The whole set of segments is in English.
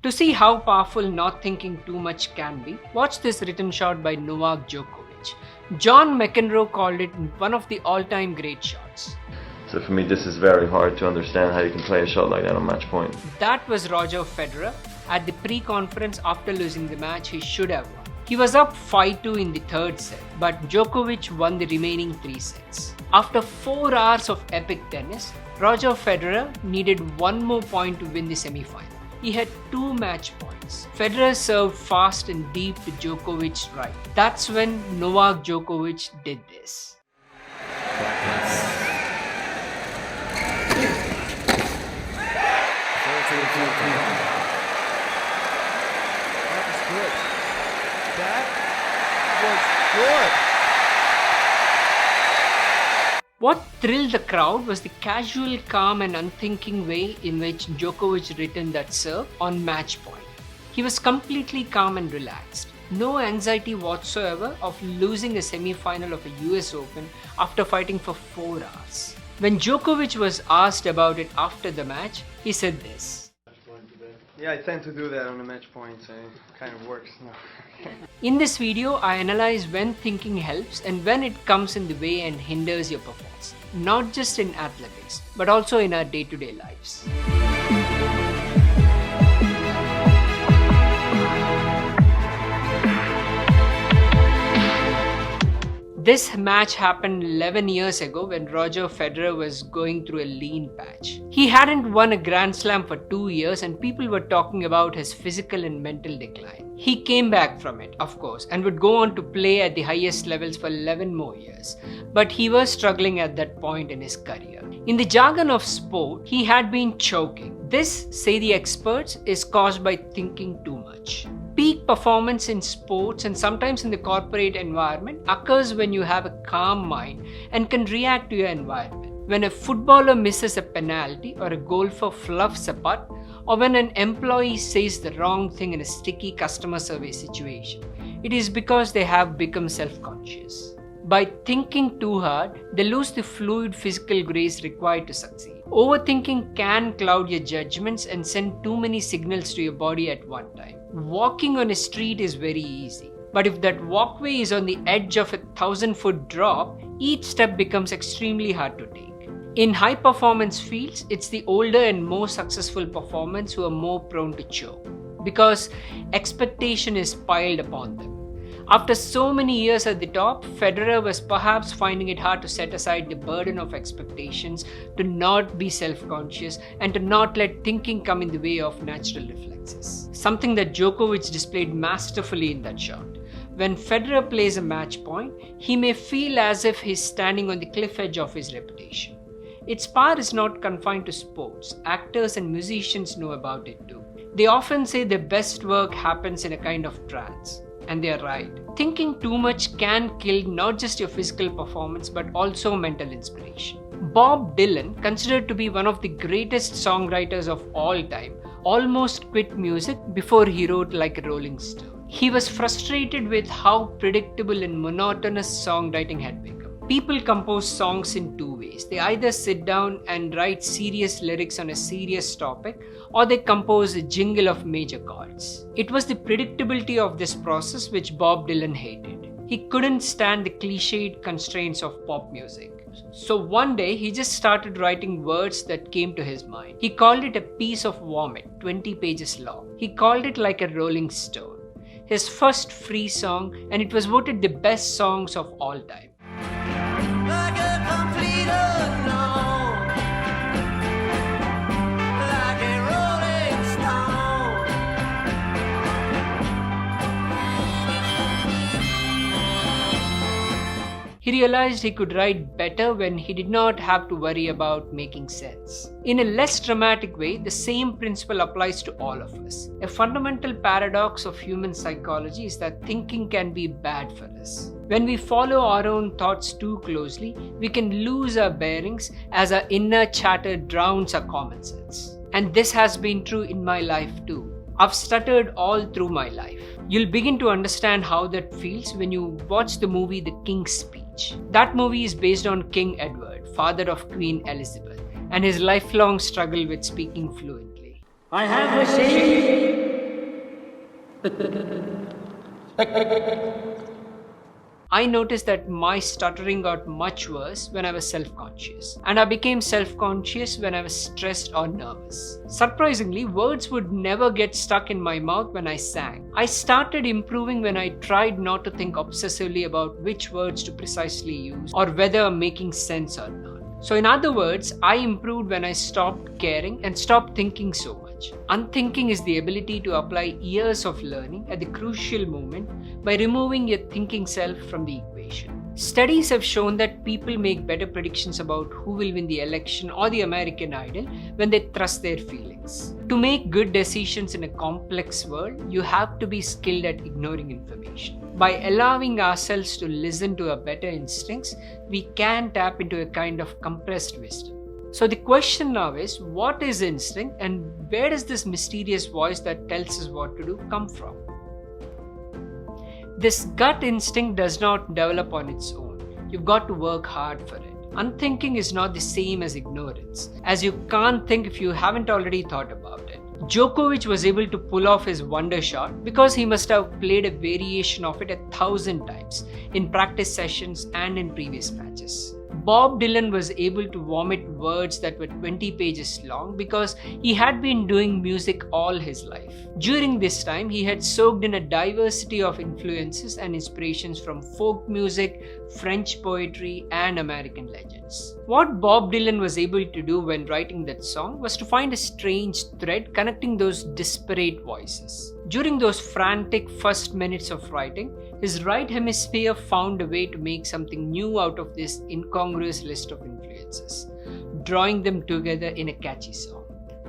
To see how powerful not thinking too much can be, watch this written shot by Novak Djokovic. John McEnroe called it one of the all-time great shots. So for me, this is very hard to understand how you can play a shot like that on match point. That was Roger Federer at the pre-conference after losing the match he should have won. He was up 5-2 in the third set, but Djokovic won the remaining 3 sets. After 4 hours of epic tennis, Roger Federer needed one more point to win the semi-final. He had 2 match points. Federer served fast and deep to Djokovic's right. That's when Novak Djokovic did this. What thrilled the crowd was the casual, calm and unthinking way in which Djokovic returned that serve on match point. He was completely calm and relaxed. No anxiety whatsoever of losing a semi-final of a US Open after fighting for 4 hours. When Djokovic was asked about it after the match, he said this. Yeah, I tend to do that on the match points. It kind of works. In this video, I analyze when thinking helps and when it comes in the way and hinders your performance. Not just in athletics, but also in our day-to-day lives. This match happened 11 years ago when Roger Federer was going through a lean patch. He hadn't won a Grand Slam for 2 years and people were talking about his physical and mental decline. He came back from it, of course, and would go on to play at the highest levels for 11 more years. But he was struggling at that point in his career. In the jargon of sport, he had been choking. This, say the experts, is caused by thinking too much. Peak performance in sports and sometimes in the corporate environment occurs when you have a calm mind and can react to your environment. When a footballer misses a penalty or a golfer fluffs a putt, or when an employee says the wrong thing in a sticky customer service situation, it is because they have become self-conscious. By thinking too hard, they lose the fluid physical grace required to succeed. Overthinking can cloud your judgments and send too many signals to your body at one time. Walking on a street is very easy, but if that walkway is on the edge of a 1,000-foot drop, each step becomes extremely hard to take. In high-performance fields, it's the older and more successful performers who are more prone to choke, because expectation is piled upon them. After so many years at the top, Federer was perhaps finding it hard to set aside the burden of expectations, to not be self-conscious, and to not let thinking come in the way of natural reflexes. Something that Djokovic displayed masterfully in that shot. When Federer plays a match point, he may feel as if he's standing on the cliff edge of his reputation. Its power is not confined to sports. Actors and musicians know about it too. They often say their best work happens in a kind of trance. And they are right. Thinking too much can kill not just your physical performance but also mental inspiration. Bob Dylan, considered to be one of the greatest songwriters of all time, almost quit music before he wrote Like a Rolling Stone. He was frustrated with how predictable and monotonous songwriting had become. People compose songs in 2 ways. They either sit down and write serious lyrics on a serious topic, or they compose a jingle of major chords. It was the predictability of this process which Bob Dylan hated. He couldn't stand the cliched constraints of pop music. So one day he just started writing words that came to his mind. He called it a piece of vomit, 20 pages long. He called it Like a Rolling Stone. His first free song, and it was voted the best songs of all time. Like a complete unknown, like a rolling stone. He realized he could write better when he did not have to worry about making sense. In a less dramatic way, the same principle applies to all of us. A fundamental paradox of human psychology is that thinking can be bad for us. When we follow our own thoughts too closely, we can lose our bearings as our inner chatter drowns our common sense. And this has been true in my life too. I've stuttered all through my life. You'll begin to understand how that feels when you watch the movie The King's Speech. That movie is based on King Edward, father of Queen Elizabeth, and his lifelong struggle with speaking fluently. I have received I noticed that my stuttering got much worse when I was self-conscious, and I became self-conscious when I was stressed or nervous. Surprisingly, words would never get stuck in my mouth when I sang. I started improving when I tried not to think obsessively about which words to precisely use or whether I'm making sense or not. So in other words, I improved when I stopped caring and stopped thinking so much. Unthinking is the ability to apply years of learning at the crucial moment by removing your thinking self from the equation. Studies have shown that people make better predictions about who will win the election or the American Idol when they trust their feelings. To make good decisions in a complex world, you have to be skilled at ignoring information. By allowing ourselves to listen to our better instincts, we can tap into a kind of compressed wisdom. So the question now is, what is instinct and where does this mysterious voice that tells us what to do come from? This gut instinct does not develop on its own. You've got to work hard for it. Unthinking is not the same as ignorance, as you can't think if you haven't already thought about it. Djokovic was able to pull off his wonder shot because he must have played a variation of it 1,000 times in practice sessions and in previous matches. Bob Dylan was able to vomit words that were 20 pages long because he had been doing music all his life. During this time, he had soaked in a diversity of influences and inspirations from folk music, French poetry, and American legends. What Bob Dylan was able to do when writing that song was to find a strange thread connecting those disparate voices. During those frantic first minutes of writing, his right hemisphere found a way to make something new out of this incongruous list of influences, drawing them together in a catchy song.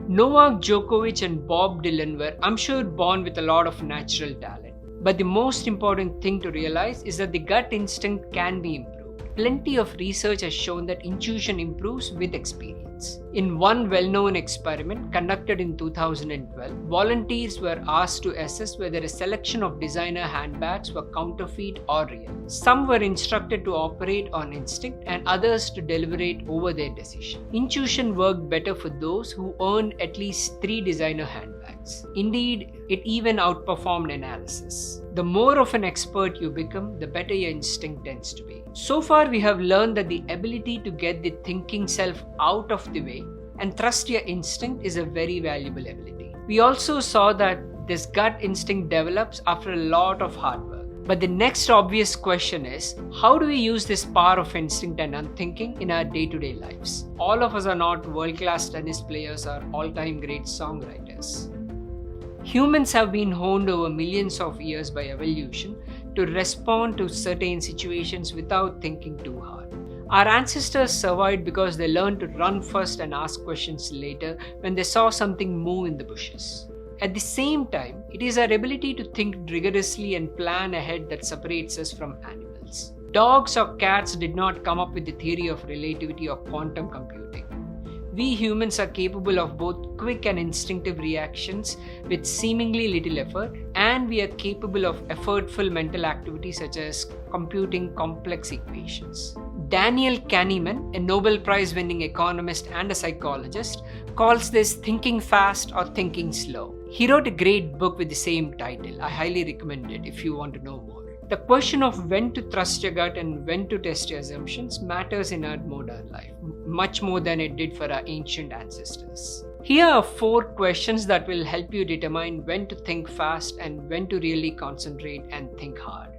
Novak Djokovic and Bob Dylan were, I'm sure, born with a lot of natural talent. But the most important thing to realize is that the gut instinct can be improved. Plenty of research has shown that intuition improves with experience. In one well-known experiment conducted in 2012, volunteers were asked to assess whether a selection of designer handbags were counterfeit or real. Some were instructed to operate on instinct and others to deliberate over their decision. Intuition worked better for those who owned at least 3 designer handbags. Indeed, it even outperformed analysis. The more of an expert you become, the better your instinct tends to be. So far, we have learned that the ability to get the thinking self out of the way and trust your instinct is a very valuable ability. We also saw that this gut instinct develops after a lot of hard work. But the next obvious question is, how do we use this power of instinct and unthinking in our day-to-day lives? All of us are not world-class tennis players or all-time great songwriters. Humans have been honed over millions of years by evolution to respond to certain situations without thinking too hard. Our ancestors survived because they learned to run first and ask questions later when they saw something move in the bushes. At the same time, it is our ability to think rigorously and plan ahead that separates us from animals. Dogs or cats did not come up with the theory of relativity or quantum computing. We humans are capable of both quick and instinctive reactions with seemingly little effort, and we are capable of effortful mental activities such as computing complex equations. Daniel Kahneman, a Nobel Prize winning economist and a psychologist, calls this thinking fast or thinking slow. He wrote a great book with the same title. I highly recommend it if you want to know more. The question of when to trust your gut and when to test your assumptions matters in our modern life, much more than it did for our ancient ancestors. Here are 4 questions that will help you determine when to think fast and when to really concentrate and think hard.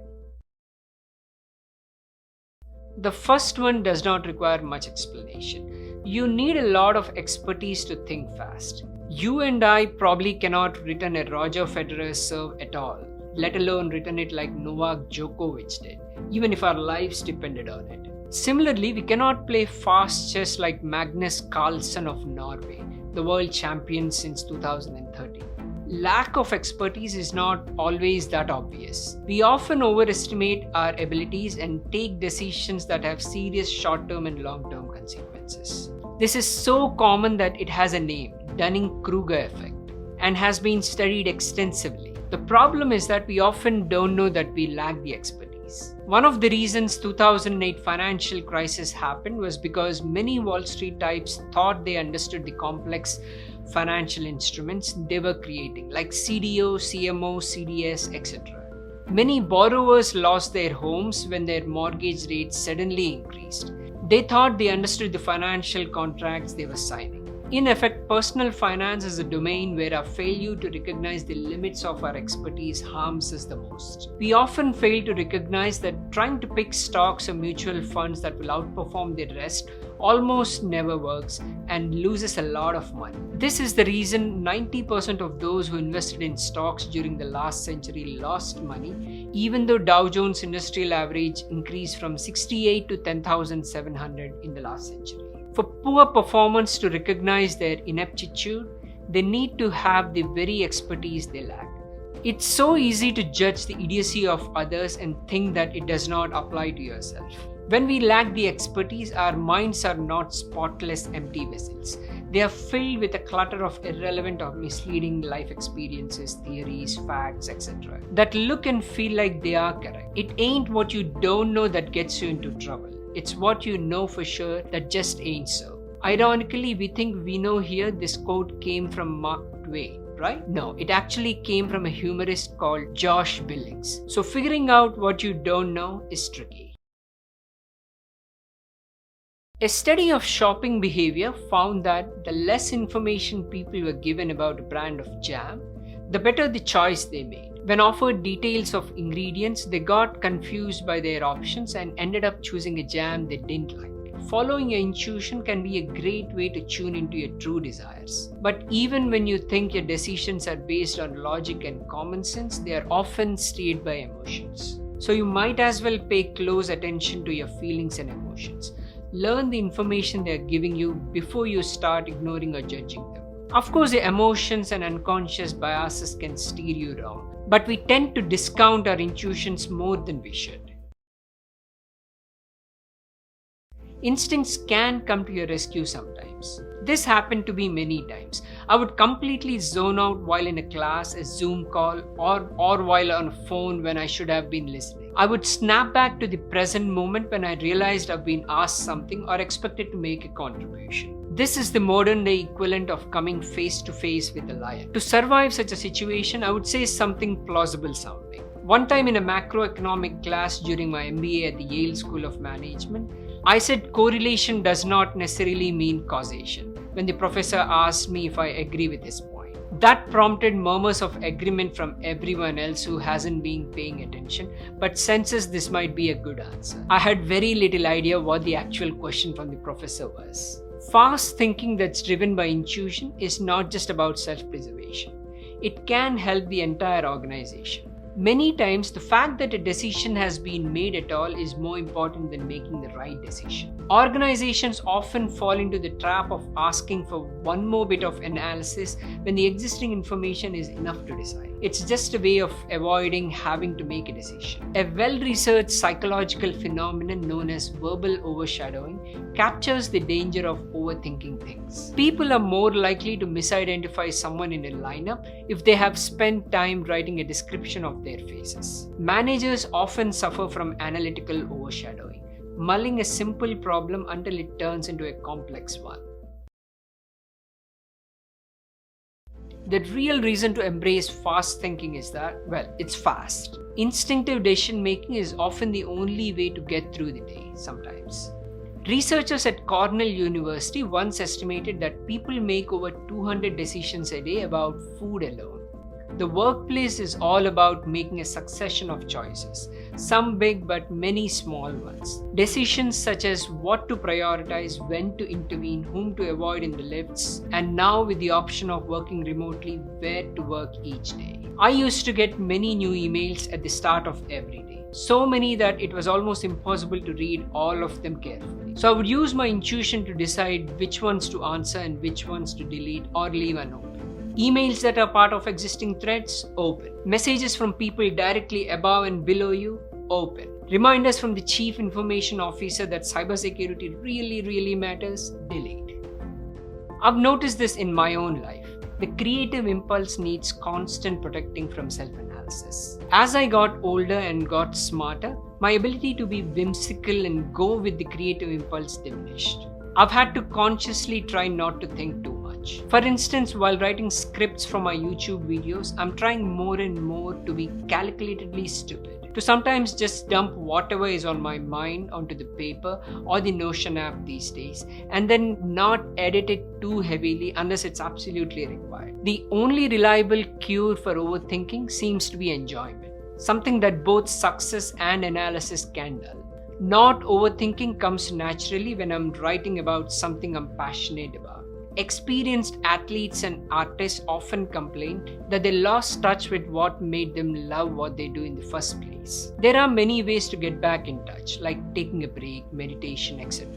The first one does not require much explanation. You need a lot of expertise to think fast. You and I probably cannot return a Roger Federer serve at all, let alone return it like Novak Djokovic did, even if our lives depended on it. Similarly, we cannot play fast chess like Magnus Carlsen of Norway, the world champion since 2013. Lack of expertise is not always that obvious. We often overestimate our abilities and take decisions that have serious short-term and long-term consequences. This is so common that it has a name, Dunning-Kruger effect, and has been studied extensively. The problem is that we often don't know that we lack the expertise. One of the reasons 2008 financial crisis happened was because many Wall Street types thought they understood the complex financial instruments they were creating, like CDO, CMO, CDS, etc. Many borrowers lost their homes when their mortgage rates suddenly increased. They thought they understood the financial contracts they were signing. In effect, personal finance is a domain where our failure to recognize the limits of our expertise harms us the most. We often fail to recognize that trying to pick stocks or mutual funds that will outperform the rest almost never works and loses a lot of money. This is the reason 90% of those who invested in stocks during the last century lost money, even though Dow Jones Industrial Average increased from 68 to 10,700 in the last century. For poor performance to recognize their ineptitude, they need to have the very expertise they lack. It's so easy to judge the idiocy of others and think that it does not apply to yourself. When we lack the expertise, our minds are not spotless empty vessels. They are filled with a clutter of irrelevant or misleading life experiences, theories, facts, etc. that look and feel like they are correct. It ain't what you don't know that gets you into trouble. It's what you know for sure that just ain't so. Ironically, we think we know here this quote came from Mark Twain, right? No, it actually came from a humorist called Josh Billings. So figuring out what you don't know is tricky. A study of shopping behavior found that the less information people were given about a brand of jam, the better the choice they made. When offered details of ingredients, they got confused by their options and ended up choosing a jam they didn't like. Following your intuition can be a great way to tune into your true desires. But even when you think your decisions are based on logic and common sense, they are often steered by emotions. So you might as well pay close attention to your feelings and emotions. Learn the information they are giving you before you start ignoring or judging them. Of course, the emotions and unconscious biases can steer you wrong, but we tend to discount our intuitions more than we should. Instincts can come to your rescue sometimes. This happened to me many times. I would completely zone out while in a class, a Zoom call, or while on a phone when I should have been listening. I would snap back to the present moment when I realized I've been asked something or expected to make a contribution. This is the modern day equivalent of coming face to face with a lion. To survive such a situation, I would say something plausible sounding. One time in a macroeconomic class during my MBA at the Yale School of Management, I said correlation does not necessarily mean causation when the professor asked me if I agree with his point. That prompted murmurs of agreement from everyone else who hasn't been paying attention but senses this might be a good answer. I had very little idea what the actual question from the professor was. Fast thinking that's driven by intuition is not just about self-preservation. It can help the entire organization. Many times, the fact that a decision has been made at all is more important than making the right decision. Organizations often fall into the trap of asking for one more bit of analysis when the existing information is enough to decide. It's just a way of avoiding having to make a decision. A well-researched psychological phenomenon known as verbal overshadowing captures the danger of overthinking things. People are more likely to misidentify someone in a lineup if they have spent time writing a description of their faces. Managers often suffer from analytical overshadowing, mulling a simple problem until it turns into a complex one. The real reason to embrace fast thinking is that, well, it's fast. Instinctive decision making is often the only way to get through the day sometimes. Researchers at Cornell University once estimated that people make over 200 decisions a day about food alone. The workplace is all about making a succession of choices, some big but many small ones. Decisions such as what to prioritize, when to intervene, whom to avoid in the lifts, and now with the option of working remotely, where to work each day. I used to get many new emails at the start of every day. So many that it was almost impossible to read all of them carefully. So I would use my intuition to decide which ones to answer and which ones to delete or leave unopened. Emails that are part of existing threads, open. Messages from people directly above and below you, open. Reminders from the chief information officer that cybersecurity really matters, delete. I've noticed this in my own life. The creative impulse needs constant protecting from self-analysis. As I got older and got smarter, my ability to be whimsical and go with the creative impulse diminished. I've had to consciously try not to think too much. much. For instance, while writing scripts for my YouTube videos, I'm trying more and more to be calculatedly stupid. To sometimes just dump whatever is on my mind onto the paper or the Notion app these days, and then not edit it too heavily unless it's absolutely required. The only reliable cure for overthinking seems to be enjoyment, something that both success and analysis can dull. Not overthinking comes naturally when I'm writing about something I'm passionate about. Experienced athletes and artists often complain that they lost touch with what made them love what they do in the first place. There are many ways to get back in touch, like taking a break, meditation, etc.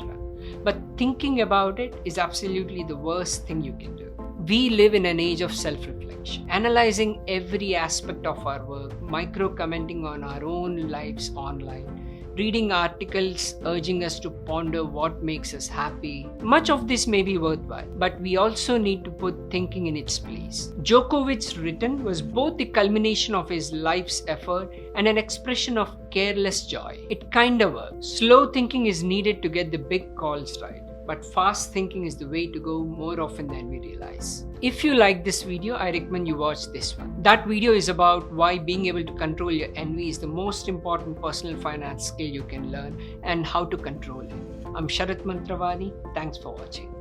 But thinking about it is absolutely the worst thing you can do. We live in an age of self-reflection, analyzing every aspect of our work, micro-commenting on our own lives online, reading articles urging us to ponder what makes us happy. Much of this may be worthwhile, but we also need to put thinking in its place. Djokovic's written was both the culmination of his life's effort and an expression of careless joy. It kinda works. Slow thinking is needed to get the big calls right, but fast thinking is the way to go more often than we realize. If you like this video, I recommend you watch this one. That video is about why being able to control your envy is the most important personal finance skill you can learn and how to control it. I'm Sharat Mantravani. Thanks for watching.